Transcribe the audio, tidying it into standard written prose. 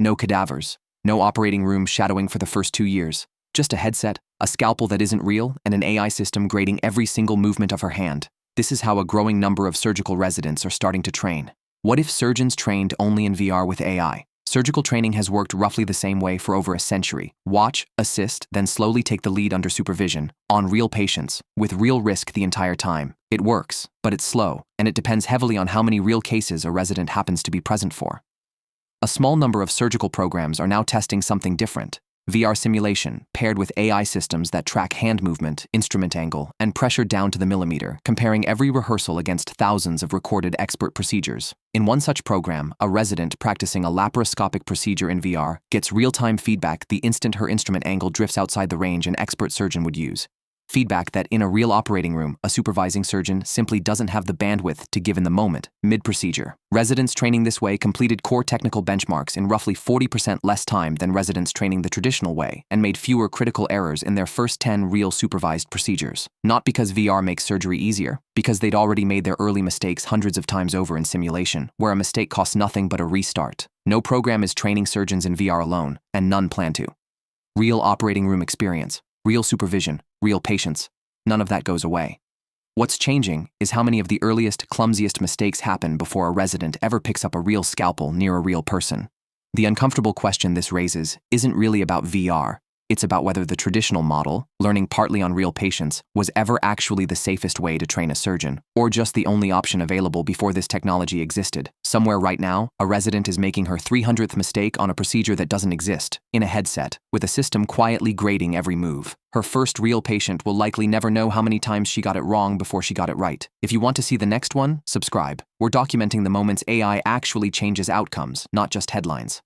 No cadavers. No operating room shadowing for the first 2 years. Just a headset, a scalpel that isn't real, and an AI system grading every single movement of her hand. This is how a growing number of surgical residents are starting to train. What if surgeons trained only in VR with AI? Surgical training has worked roughly the same way for over a century. Watch, assist, then slowly take the lead under supervision, on real patients, with real risk the entire time. It works, but it's slow, and it depends heavily on how many real cases a resident happens to be present for. A small number of surgical programs are now testing something different. VR simulation, paired with AI systems that track hand movement, instrument angle, and pressure down to the millimeter, comparing every rehearsal against thousands of recorded expert procedures. In one such program, a resident practicing a laparoscopic procedure in VR gets real-time feedback the instant her instrument angle drifts outside the range an expert surgeon would use. Feedback that in a real operating room, a supervising surgeon simply doesn't have the bandwidth to give in the moment, mid-procedure. Residents training this way completed core technical benchmarks in roughly 40% less time than residents training the traditional way and made fewer critical errors in their first 10 real supervised procedures. Not because VR makes surgery easier, because they'd already made their early mistakes hundreds of times over in simulation, where a mistake costs nothing but a restart. No program is training surgeons in VR alone, and none plan to. Real operating room experience. Real supervision, real patients. None of that goes away. What's changing is how many of the earliest, clumsiest mistakes happen before a resident ever picks up a real scalpel near a real person. The uncomfortable question this raises isn't really about VR. It's about whether the traditional model, learning partly on real patients, was ever actually the safest way to train a surgeon, or just the only option available before this technology existed. Somewhere right now, a resident is making her 300th mistake on a procedure that doesn't exist, in a headset, with a system quietly grading every move. Her first real patient will likely never know how many times she got it wrong before she got it right. If you want to see the next one, subscribe. We're documenting the moments AI actually changes outcomes, not just headlines.